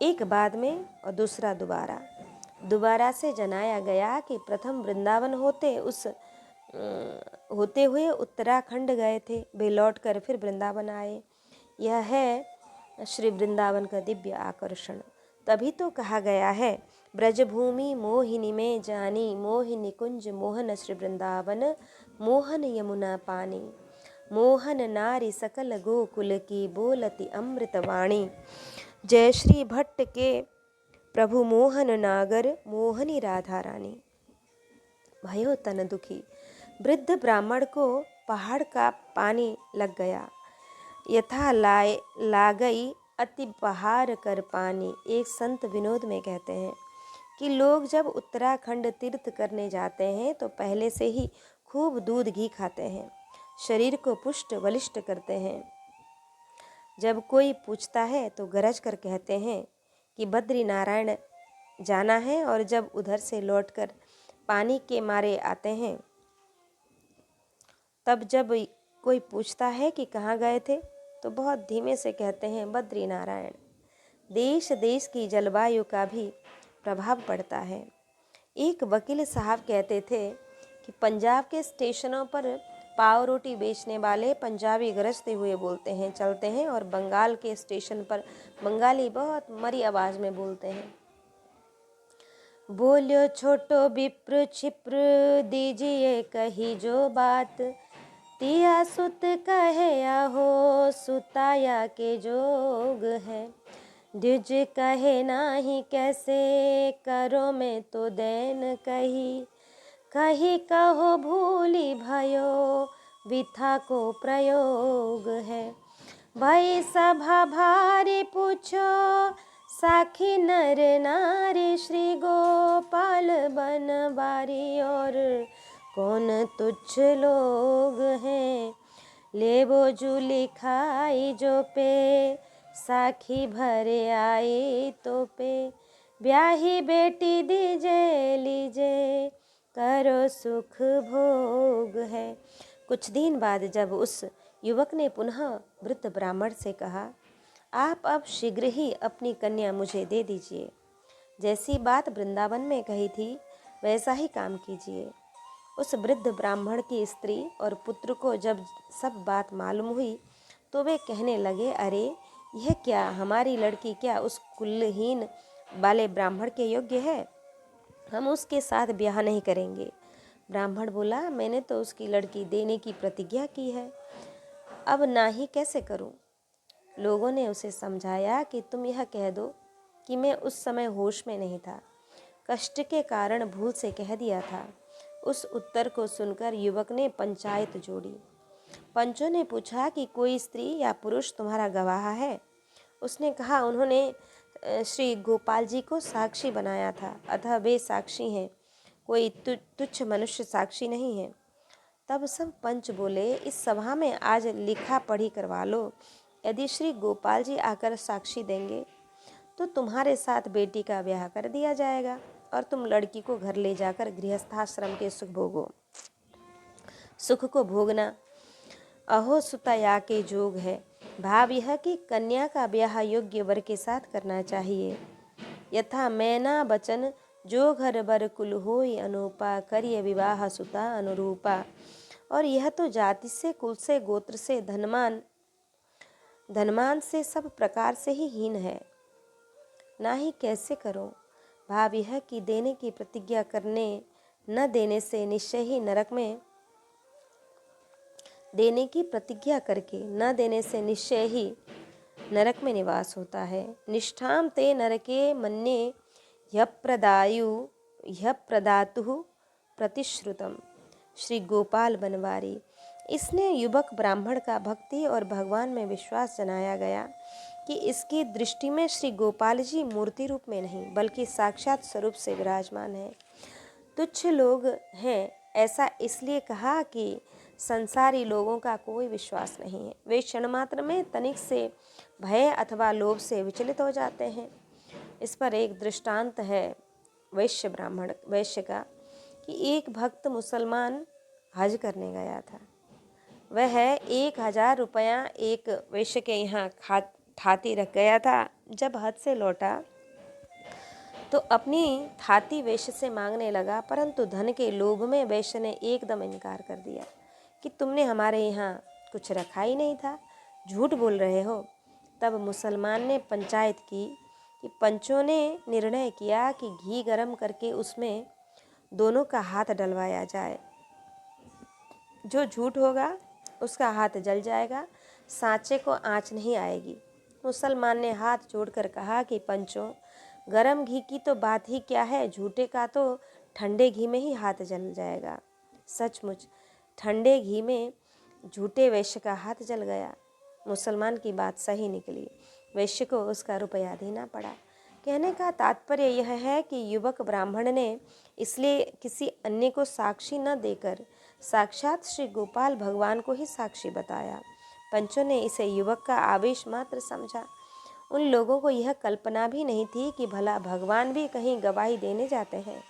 एक बाद में और दूसरा दोबारा। दोबारा से जनाया गया कि प्रथम वृंदावन होते हुए उत्तराखंड गए थे। वे लौटकर फिर वृंदावन आए। यह है श्री वृंदावन का दिव्य आकर्षण। तभी तो कहा गया है, ब्रजभूमि मोहिनी में जानी। मोहिनी कुंज मोहन श्री वृंदावन। मोहन यमुना पानी। मोहन नारी सकल गोकुल की बोलती अमृत वाणी। जय श्री भट्ट के प्रभु मोहन नागर मोहनी राधा रानी। भयो तन दुखी। वृद्ध ब्राह्मण को पहाड़ का पानी लग गया। यथा लागई अति पहाड़ कर पानी। एक संत विनोद में कहते हैं कि लोग जब उत्तराखंड तीर्थ करने जाते हैं तो पहले से ही खूब दूध घी खाते हैं, शरीर को पुष्ट बलिष्ठ करते हैं। जब कोई पूछता है तो गरज कर कहते हैं कि बद्री नारायण जाना है, और जब उधर से लौटकर पानी के मारे आते हैं, तब जब कोई पूछता है कि कहाँ गए थे तो बहुत धीमे से कहते हैं बद्री नारायण। देश देश की जलवायु का भी प्रभाव पड़ता है। एक वकील साहब कहते थे कि पंजाब के स्टेशनों पर पाव रोटी बेचने वाले पंजाबी गरजते हुए बोलते हैं, चलते हैं, और बंगाल के स्टेशन पर बंगाली बहुत मरी आवाज़ में बोलते हैं। बोलियो छोटो विप्र क्षिप्र दीजिए कही जो बात, तिया सुत कहे आहो सुताया के जोग है, द्विज कहे नाही कैसे करो में तो दैन कही, कही कहो भूली भयो विथा को प्रयोग है, भई सभा भारी पूछो साखी नर नारी, श्री गोपाल बनवारी और कौन तुच्छ लोग हैं, लेबो जूली खाई जो पे साखी भरे आई तो पे, ब्याही बेटी दीजे लीजे करो सुख भोग है। कुछ दिन बाद जब उस युवक ने पुनः वृद्ध ब्राह्मण से कहा, आप अब शीघ्र ही अपनी कन्या मुझे दे दीजिए, जैसी बात वृंदावन में कही थी वैसा ही काम कीजिए। उस वृद्ध ब्राह्मण की स्त्री और पुत्र को जब सब बात मालूम हुई तो वे कहने लगे, अरे यह क्या, हमारी लड़की क्या उस कुलहीन वाले ब्राह्मण के योग्य है? हम उसके साथ ब्याह नहीं करेंगे। ब्राह्मण बोला, मैंने तो उसकी लड़की देने की प्रतिज्ञा की है, अब ना ही कैसे करूं? लोगों ने उसे समझाया कि तुम यह कह दो कि मैं उस समय होश में नहीं था, कष्ट के कारण भूल से कह दिया था। उस उत्तर को सुनकर युवक ने पंचायत जोड़ी। पंचों ने पूछा कि कोई स्त्री या पुरुष तुम्हारा गवाह है? उसने कहा, उन्होंने श्री गोपाल जी को साक्षी बनाया था, अतः वे साक्षी हैं, कोई तुच्छ मनुष्य साक्षी नहीं है। तब सब पंच बोले, इस सभा में आज लिखा पढ़ी करवा लो। यदि श्री गोपाल जी आकर साक्षी देंगे तो तुम्हारे साथ बेटी का ब्याह कर दिया जाएगा और तुम लड़की को घर ले जाकर गृहस्थाश्रम के सुख को भोगना। अहो सुताया के जोग है। भाव यह कि कन्या का ब्याह योग्य वर के साथ करना चाहिए। यथा मैना बचन जो घर बर कुल होई अनुपा, करिय विवाह सुता अनुरूपा। और यह तो जाति से, कुल से, गोत्र से, धनमान से, सब प्रकार से ही हीन है, ना ही कैसे करो। भाव यह कि देने की प्रतिज्ञा करने न देने से निश्चय ही नरक में, देने की प्रतिज्ञा करके न देने से निश्चय ही नरक में निवास होता है। निष्ठाम ते नरके मन्ये ह्य प्रदातु प्रतिश्रुतम। श्री गोपाल बनवारी। इसने युवक ब्राह्मण का भक्ति और भगवान में विश्वास जनाया गया कि इसकी दृष्टि में श्री गोपाल जी मूर्ति रूप में नहीं बल्कि साक्षात स्वरूप से विराजमान है। तुच्छ लोग हैं ऐसा इसलिए कहा कि संसारी लोगों का कोई विश्वास नहीं है, वे क्षण मात्र में तनिक से भय अथवा लोभ से विचलित हो जाते हैं। इस पर एक दृष्टांत है वैश्य का कि एक भक्त मुसलमान हज करने गया था। वह 1000 रुपया एक वैश्य के यहाँ थाती रख गया था। जब हज से लौटा तो अपनी थाती वैश्य से मांगने लगा, परंतु धन के लोभ में वैश्य ने एकदम इनकार कर दिया कि तुमने हमारे यहाँ कुछ रखा ही नहीं था, झूठ बोल रहे हो। तब मुसलमान ने पंचायत की कि पंचों ने निर्णय किया कि घी गर्म करके उसमें दोनों का हाथ डलवाया जाए, जो झूठ होगा उसका हाथ जल जाएगा, सांचे को आँच नहीं आएगी। मुसलमान ने हाथ जोड़कर कहा कि पंचों, गरम घी की तो बात ही क्या है, झूठे का तो ठंडे घी में ही हाथ जल जाएगा। सचमुच ठंडे घी में झूठे वैश्य का हाथ जल गया। मुसलमान की बात सही निकली, वैश्य को उसका रुपया देना पड़ा। कहने का तात्पर्य यह है कि युवक ब्राह्मण ने इसलिए किसी अन्य को साक्षी न देकर साक्षात श्री गोपाल भगवान को ही साक्षी बताया। पंचों ने इसे युवक का आवेश मात्र समझा। उन लोगों को यह कल्पना भी नहीं थी कि भला भगवान भी कहीं गवाही देने जाते हैं।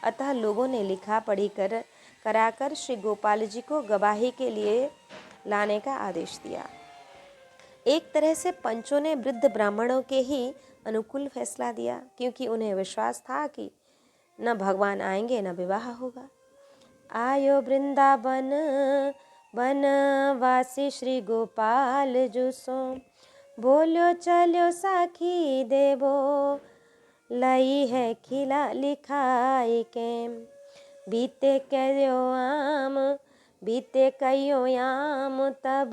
अतः लोगों ने लिखा पढ़ी कराकर श्री गोपाल जी को गवाही के लिए लाने का आदेश दिया। एक तरह से पंचों ने वृद्ध ब्राह्मणों के ही अनुकूल फैसला दिया, क्योंकि उन्हें विश्वास था कि न भगवान आएंगे न विवाह होगा। आयो वृंदावन बनवासी श्री गोपाल जुसो, बोलो चलो साखी देवो, लाई है खिला लिखाई के। बीते कयो आम तब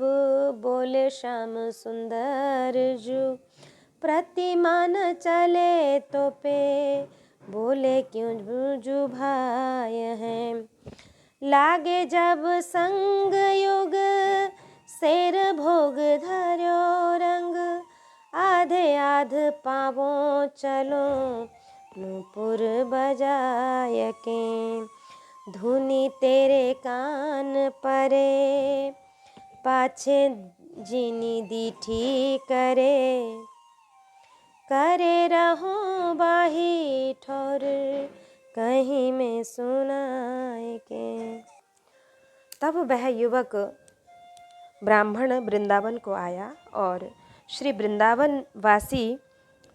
बोले श्याम सुंदर जू, प्रतिमा न चले तो पे बोले क्यों जू भाई हैं। लागे जब संग युग शेर भोग धर्यो रंग, आधे आध पावो चलो नूपुर बजाय के। धुनी तेरे कान परे पाछे जीनी दीठी करे, करे रहो बाही ठोर कहीं में सुनाए के। तब वह युवक ब्राह्मण वृंदावन को आया और श्री वृंदावन वासी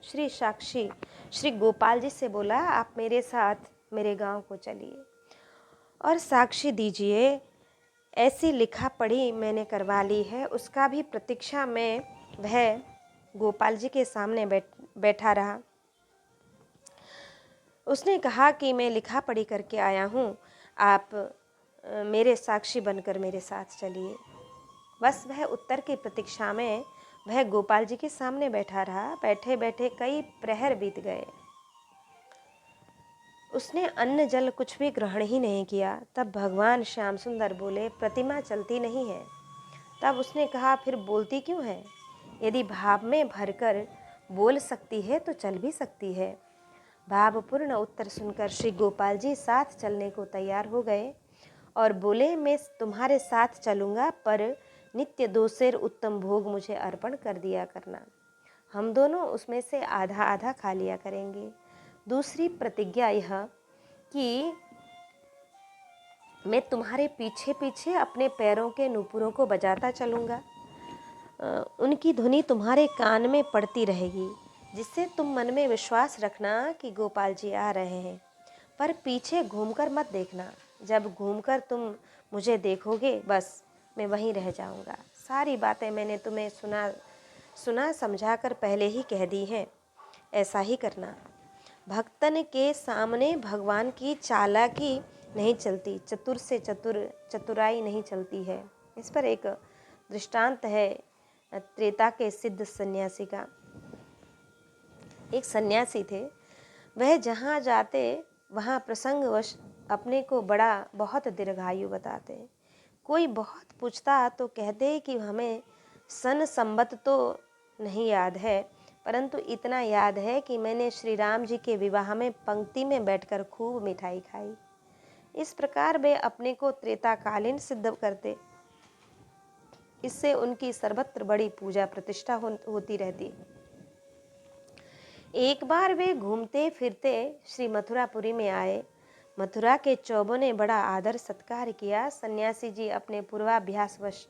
श्री साक्षी श्री गोपाल जी से बोला, आप मेरे साथ मेरे गांव को चलिए और साक्षी दीजिए, ऐसी लिखा पढ़ी मैंने करवा ली है। उसका भी प्रतीक्षा में वह गोपाल जी के सामने बैठा रहा। उसने कहा कि मैं लिखा पढ़ी करके आया हूँ, आप मेरे साक्षी बनकर मेरे साथ चलिए। बस वह उत्तर की प्रतीक्षा में वह गोपाल जी के सामने बैठा रहा। बैठे बैठे कई प्रहर बीत गए, उसने अन्न जल कुछ भी ग्रहण ही नहीं किया। तब भगवान श्याम सुंदर बोले, प्रतिमा चलती नहीं है। तब उसने कहा, फिर बोलती क्यों है? यदि भाव में भरकर बोल सकती है तो चल भी सकती है। भावपूर्ण उत्तर सुनकर श्री गोपाल जी साथ चलने को तैयार हो गए और बोले, मैं तुम्हारे साथ चलूँगा, पर नित्य 2 सेर उत्तम भोग मुझे अर्पण कर दिया करना। हम दोनों उसमें से आधा आधा खा लिया करेंगे। दूसरी प्रतिज्ञा यह कि मैं तुम्हारे पीछे पीछे अपने पैरों के नूपुरों को बजाता चलूँगा। उनकी धुनी तुम्हारे कान में पड़ती रहेगी, जिससे तुम मन में विश्वास रखना कि गोपाल जी आ रहे हैं, पर पीछे घूमकर मत देखना। जब घूमकर तुम मुझे देखोगे, बस मैं वहीं रह जाऊंगा। सारी बातें मैंने तुम्हें सुना समझा कर पहले ही कह दी हैं, ऐसा ही करना। भक्तन के सामने भगवान की चालाकी नहीं चलती, चतुर से चतुराई नहीं चलती है। इस पर एक दृष्टांत है त्रेता के सिद्ध सन्यासी का। एक सन्यासी थे, वह जहाँ जाते वहाँ प्रसंगवश अपने को बहुत दीर्घायु बताते। कोई बहुत पूछता तो कहते कि हमें सन संबत तो नहीं याद है, परंतु इतना याद है कि मैंने श्री राम जी के विवाह में पंक्ति में बैठकर खूब मिठाई खाई। इस प्रकार वे अपने को त्रेताकालीन सिद्ध करते। इससे उनकी सर्वत्र बड़ी पूजा प्रतिष्ठा होती रहती। एक बार वे घूमते फिरते श्री मथुरापुरी में आए। मथुरा के चौबों ने बड़ा आदर सत्कार किया। सन्यासी जी अपने पूर्वाभ्यासवश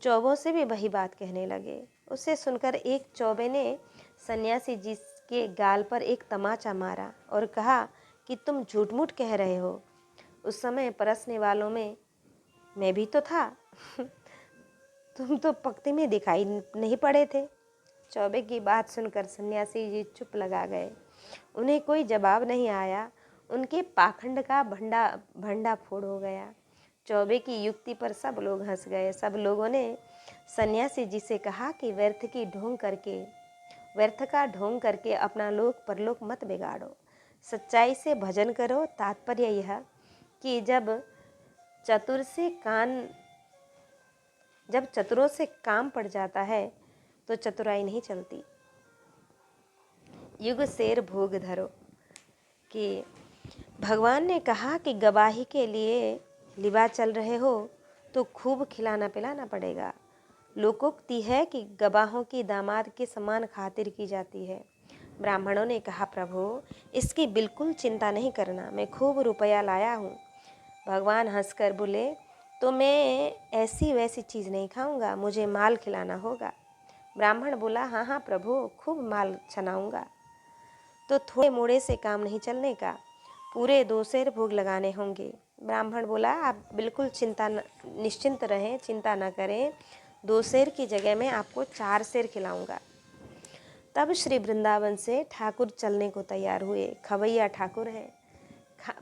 चौबों से भी वही बात कहने लगे। उसे सुनकर एक चौबे ने सन्यासी जी के गाल पर एक तमाचा मारा और कहा कि तुम झूठ मूठ कह रहे हो। उस समय परसने वालों में मैं भी तो था। तुम तो पंक्ति में दिखाई नहीं पड़े थे। चौबे की बात सुनकर सन्यासी जी चुप लगा गए। उन्हें कोई जवाब नहीं आया। उनके पाखंड का भंडा फोड़ हो गया। चौबे की युक्ति पर सब लोग हंस गए। सब लोगों ने सन्यासी जी से कहा कि व्यर्थ का ढोंग करके अपना लोक परलोक मत बिगाड़ो, सच्चाई से भजन करो। तात्पर्य यह कि जब चतुर से कान जब चतुरों से काम पड़ जाता है तो चतुराई नहीं चलती। युग शेर भोग धरो, कि भगवान ने कहा कि गवाही के लिए लिवा चल रहे हो तो खूब खिलाना पिलाना पड़ेगा। लोकोक्ति है कि गवाहों की दामाद के समान खातिर की जाती है। ब्राह्मणों ने कहा, प्रभु इसकी बिल्कुल चिंता नहीं करना, मैं खूब रुपया लाया हूँ। भगवान हंसकर बोले, तो मैं ऐसी वैसी चीज़ नहीं खाऊंगा, मुझे माल खिलाना होगा। ब्राह्मण बोला, हाँ हाँ प्रभु, खूब माल छनाऊंगा। तो थोड़े मोड़े से काम नहीं चलने का, पूरे 2 सेर भोग लगाने होंगे। ब्राह्मण बोला, आप बिल्कुल निश्चिंत रहें, चिंता न करें, 2 सेर की जगह में आपको 4 सेर खिलाऊंगा। तब श्री वृंदावन से ठाकुर चलने को तैयार हुए। खवैया ठाकुर हैं,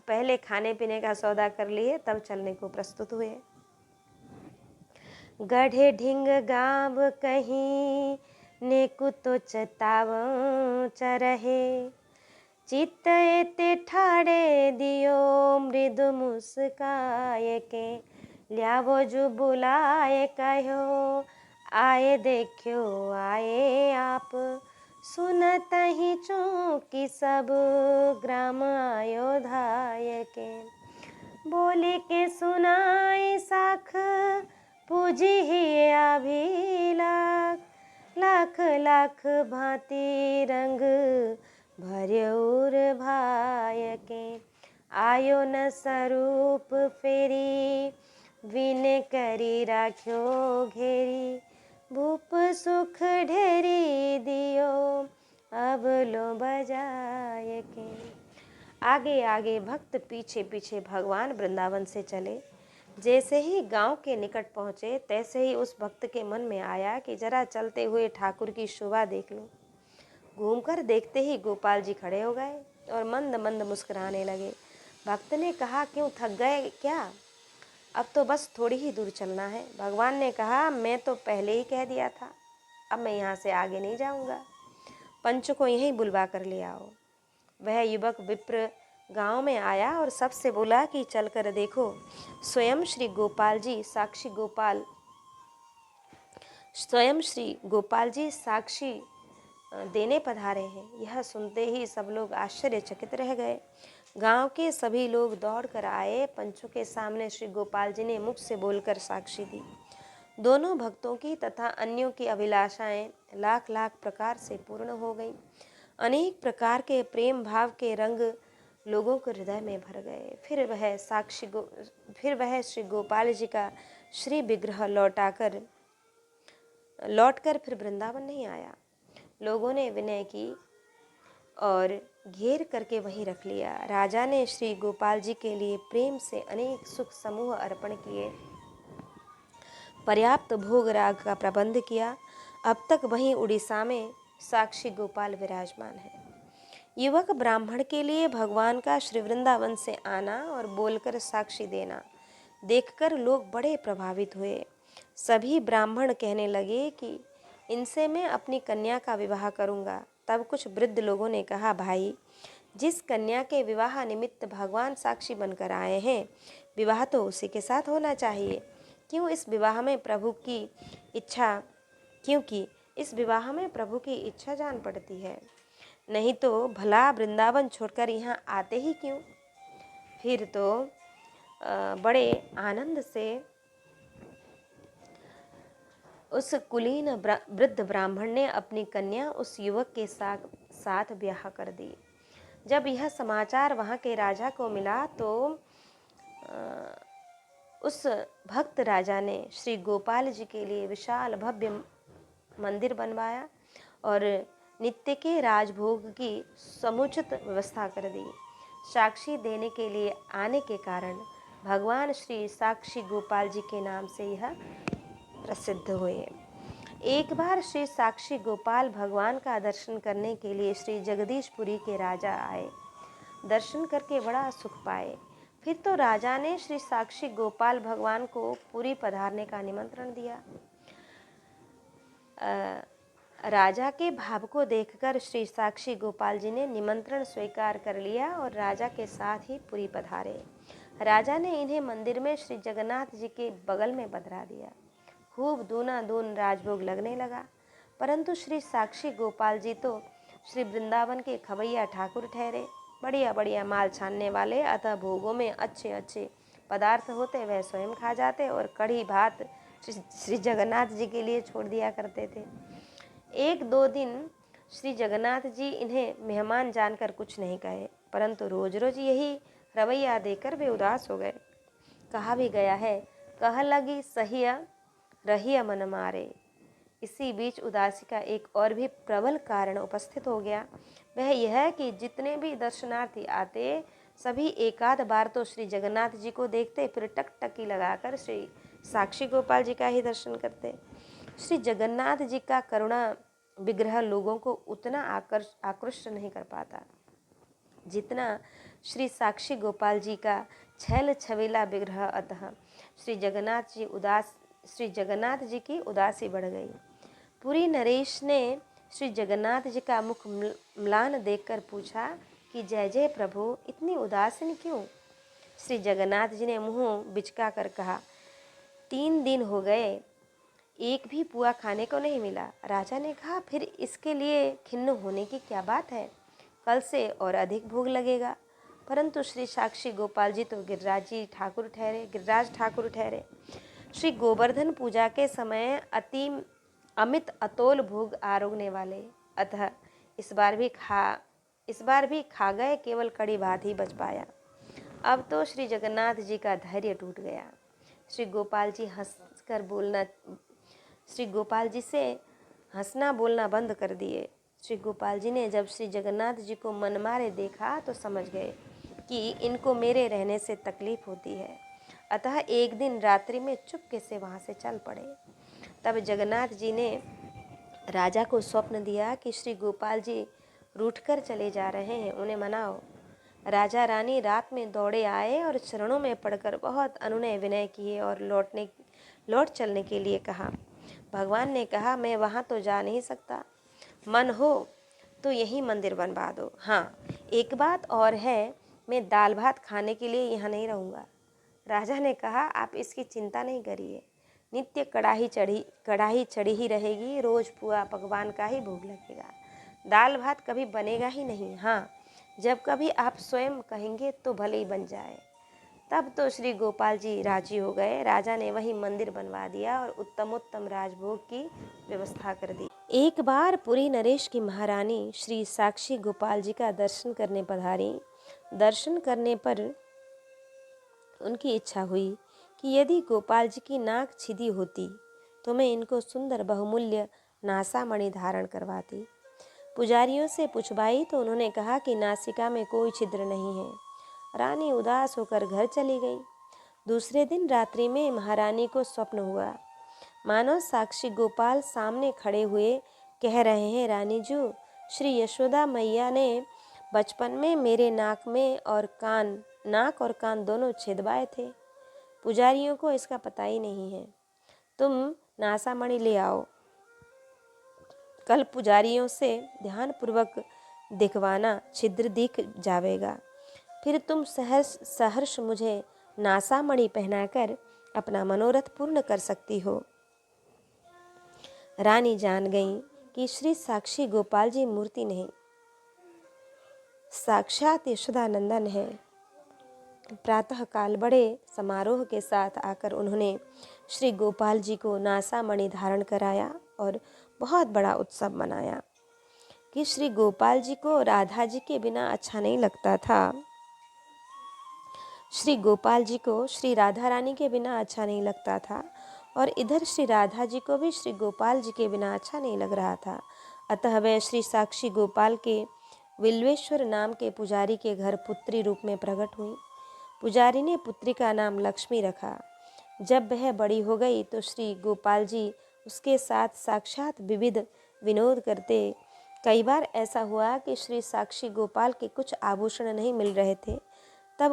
पहले खाने पीने का सौदा कर लिए, तब चलने को प्रस्तुत हुए। गढ़े ढिंग गाँव कहीं ने कुतो चताव चरहे, चित्त एते ठाड़े दियो मृदु मुस्काए के, ल्यावो जो बुलाए कहो आए देखो आए आप, सुनत ही चूकी सब ग्राम अयोध्या के, बोले के सुनाई साख पूजी ही अभिलाख, लाख लाख भांति रंग भर्यूर भाय के, आयो न स्वरूप फेरी विन करी राख्यो घेरी, भूप सुख ढेरी दियो अब लो बजाय के। आगे आगे भक्त पीछे पीछे भगवान वृंदावन से चले। जैसे ही गांव के निकट पहुँचे तैसे ही उस भक्त के मन में आया कि जरा चलते हुए ठाकुर की शोभा देख लूं। घूमकर देखते ही गोपाल जी खड़े हो गए और मंद मंद मुस्कुराने लगे। भक्त ने कहा, क्यों थक गए क्या? अब तो बस थोड़ी ही दूर चलना है। भगवान ने कहा, मैं तो पहले ही कह दिया था, अब मैं यहाँ से आगे नहीं जाऊँगा, पंच को यहीं बुलवा कर ले आओ। वह युवक विप्र गांव में आया और सबसे बोला कि चलकर देखो, स्वयं श्री गोपाल जी साक्षी देने पधारे हैं। यह सुनते ही सब लोग आश्चर्यचकित रह गए। गांव के सभी लोग दौड़ कर आए। पंचों के सामने श्री गोपाल जी ने मुख से बोलकर साक्षी दी। दोनों भक्तों की तथा अन्यों की अभिलाषाएं लाख लाख प्रकार से पूर्ण हो गई। अनेक प्रकार के प्रेम भाव के रंग लोगों के हृदय में भर गए। फिर वह श्री गोपाल जी का श्री विग्रह लौटकर फिर वृंदावन नहीं आया। लोगों ने विनय की और घेर करके वहीं रख लिया। राजा ने श्री गोपाल जी के लिए प्रेम से अनेक सुख समूह अर्पण किए, पर्याप्त भोग राग का प्रबंध किया। अब तक वहीं उड़ीसा में साक्षी गोपाल विराजमान है। युवक ब्राह्मण के लिए भगवान का श्री वृंदावन से आना और बोलकर साक्षी देना देखकर लोग बड़े प्रभावित हुए। सभी ब्राह्मण कहने लगे कि इनसे मैं अपनी कन्या का विवाह करूंगा। तब कुछ वृद्ध लोगों ने कहा, भाई, जिस कन्या के विवाह निमित्त भगवान साक्षी बनकर आए हैं, विवाह तो उसी के साथ होना चाहिए। क्योंकि इस विवाह में प्रभु की इच्छा जान पड़ती है। नहीं तो भला वृंदावन छोड़कर यहाँ आते ही क्यों? फिर तो बड़े आनंद से उस कुलीन वृद्ध ब्राह्मण ने अपनी कन्या उस युवक के साथ ब्याह कर दी। जब यह समाचार वहाँ के राजा को मिला तो उस भक्त राजा ने श्री गोपाल जी के लिए विशाल भव्य मंदिर बनवाया और नित्य के राजभोग की समुचित व्यवस्था कर दी। साक्षी देने के लिए आने के कारण भगवान श्री साक्षी गोपाल जी के नाम से यह प्रसिद्ध हुए। एक बार श्री साक्षी गोपाल भगवान का दर्शन करने के लिए श्री जगदीशपुरी के राजा आए। दर्शन करके बड़ा सुख पाए। फिर तो राजा ने श्री साक्षी गोपाल भगवान को पुरी पधारने का निमंत्रण दिया। राजा के भाव को देखकर श्री साक्षी गोपाल जी ने निमंत्रण स्वीकार कर लिया और राजा के साथ ही पुरी पधारे। राजा ने इन्हें मंदिर में श्री जगन्नाथ जी के बगल में बधरा दिया। खूब दूना दून राजभोग लगने लगा। परंतु श्री साक्षी गोपाल जी तो श्री वृंदावन के खवैया ठाकुर ठहरे, बढ़िया बढ़िया माल छानने वाले। अतः भोगों में अच्छे अच्छे पदार्थ होते वह स्वयं खा जाते और कढ़ी भात श्री जगन्नाथ जी के लिए छोड़ दिया करते थे। एक दो दिन श्री जगन्नाथ जी इन्हें मेहमान जानकर कुछ नहीं कहे, परंतु रोज रोज यही रवैया देकर वे उदास हो गए। कहा भी गया है, कह लगी सहिया रहिया मन मारे। इसी बीच उदासी का एक और भी प्रबल कारण उपस्थित हो गया। वह यह कि जितने भी दर्शनार्थी आते सभी एकाध बार तो श्री जगन्नाथ जी को देखते, फिर टकटकी लगाकर श्री साक्षी गोपाल जी का ही दर्शन करते। श्री जगन्नाथ जी का करुणा विग्रह लोगों को उतना आकृष्ट नहीं कर पाता जितना श्री साक्षी गोपाल जी का छैल छबीला विग्रह। अतः श्री जगन्नाथ जी की उदासी बढ़ गई। पुरी नरेश ने श्री जगन्नाथ जी का मुख म्लान देखकर पूछा कि जय जय प्रभु, इतनी उदासीन क्यों? श्री जगन्नाथ जी ने मुंह बिचका कर कहा, 3 दिन हो गए, एक भी पुआ खाने को नहीं मिला। राजा ने कहा, फिर इसके लिए खिन्न होने की क्या बात है, कल से और अधिक भोग लगेगा। परंतु श्री साक्षी गोपाल जी तो गिरिराज ठाकुर ठहरे। श्री गोवर्धन पूजा के समय अमित अतोल भोग आरोगने वाले। अतः इस बार भी खा गए, केवल कड़ी भात ही बच पाया। अब तो श्री जगन्नाथ जी का धैर्य टूट गया। श्री गोपाल जी से हंसना बोलना बंद कर दिए। श्री गोपाल जी ने जब श्री जगन्नाथ जी को मनमारे देखा तो समझ गए कि इनको मेरे रहने से तकलीफ होती है। अतः एक दिन रात्रि में चुपके से वहाँ से चल पड़े। तब जगन्नाथ जी ने राजा को स्वप्न दिया कि श्री गोपाल जी रूठकर चले जा रहे हैं, उन्हें मनाओ। राजा रानी रात में दौड़े आए और चरणों में पड़कर बहुत अनुनय विनय किए और लौट चलने के लिए कहा। भगवान ने कहा, मैं वहाँ तो जा नहीं सकता, मन हो तो यही मंदिर बनवा दो। हाँ, एक बात और है, मैं दाल भात खाने के लिए यहाँ नहीं रहूँगा। राजा ने कहा, आप इसकी चिंता नहीं करिए, नित्य कढ़ाई चढ़ी ही रहेगी, रोज पुआ पकवान का ही भोग लगेगा, दाल भात कभी बनेगा ही नहीं। हाँ, जब कभी आप स्वयं कहेंगे तो भले ही बन जाए। तब तो श्री गोपाल जी राजी हो गए। राजा ने वही मंदिर बनवा दिया और उत्तमोत्तम राजभोग की व्यवस्था कर दी। एक बार पुरी नरेश की महारानी श्री साक्षी गोपाल जी का दर्शन करने पधारी। दर्शन करने पर उनकी इच्छा हुई कि यदि गोपाल जी की नाक छिदी होती तो मैं इनको सुंदर बहुमूल्य नासामणि धारण करवाती। पुजारियों से पूछवाई तो उन्होंने कहा कि नासिका में कोई छिद्र नहीं है। रानी उदास होकर घर चली गई। दूसरे दिन रात्रि में महारानी को स्वप्न हुआ, मानो साक्षी गोपाल सामने खड़े हुए कह रहे हैं, रानी जी, श्री यशोदा मैया ने बचपन में मेरे नाक और कान दोनों छेदवाए थे। पुजारियों को इसका पता ही नहीं है। तुम नासामणि ले आओ, कल पुजारियों से ध्यानपूर्वक दिखवाना, छिद्र दिख जावेगा। फिर तुम सहर्ष मुझे नासामणि पहनाकर अपना मनोरथ पूर्ण कर सकती हो। रानी जान गई कि श्री साक्षी गोपाल जी मूर्ति नहीं, साक्षात यशोदानंदन है। प्रातःकाल बड़े समारोह के साथ आकर उन्होंने श्री गोपाल जी को नासामणि धारण कराया और बहुत बड़ा उत्सव मनाया कि श्री गोपाल जी को राधा जी के बिना अच्छा नहीं लगता था। श्री गोपाल जी को श्री राधा रानी के बिना अच्छा नहीं लगता था और इधर श्री राधा जी को भी श्री गोपाल जी के बिना अच्छा नहीं लग रहा था। अतः वह श्री साक्षी गोपाल के विल्वेश्वर नाम के पुजारी के घर पुत्री रूप में प्रकट हुई। पुजारी ने पुत्री का नाम लक्ष्मी रखा। जब वह बड़ी हो गई तो श्री गोपाल जी उसके साथ साक्षात विविध विनोद करते। कई बार ऐसा हुआ कि श्री साक्षी गोपाल के कुछ आभूषण नहीं मिल रहे थे, तब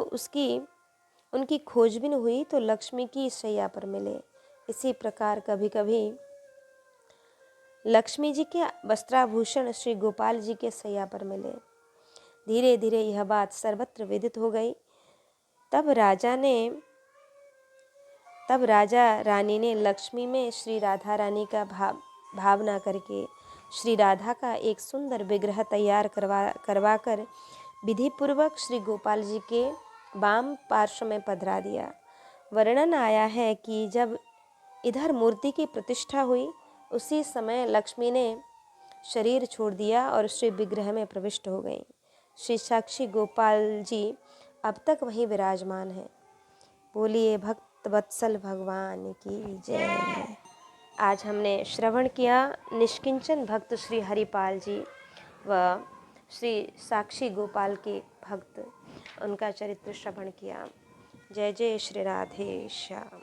उनकी खोजबीन हुई तो लक्ष्मी की शैया पर मिले। इसी प्रकार कभी कभी लक्ष्मी जी के वस्त्राभूषण श्री गोपाल जी के शैया पर मिले। धीरे धीरे यह बात सर्वत्र विदित हो गई। तब राजा ने तब राजा रानी ने लक्ष्मी में श्री राधा रानी का भावना करके श्री राधा का एक सुंदर विग्रह तैयार करवाकर विधि पूर्वक श्री गोपाल जी के वाम पार्श्व में पधरा दिया। वर्णन आया है कि जब इधर मूर्ति की प्रतिष्ठा हुई उसी समय लक्ष्मी ने शरीर छोड़ दिया और श्री विग्रह में प्रविष्ट हो गई। श्री साक्षी गोपाल जी अब तक वहीं विराजमान हैं। बोलिए भक्त वत्सल भगवान की जय। आज हमने श्रवण किया निष्किंचन भक्त श्री हरिपाल जी व श्री साक्षी गोपाल के भक्त, उनका चरित्र श्रवण किया। जय जय श्री राधे श्याम।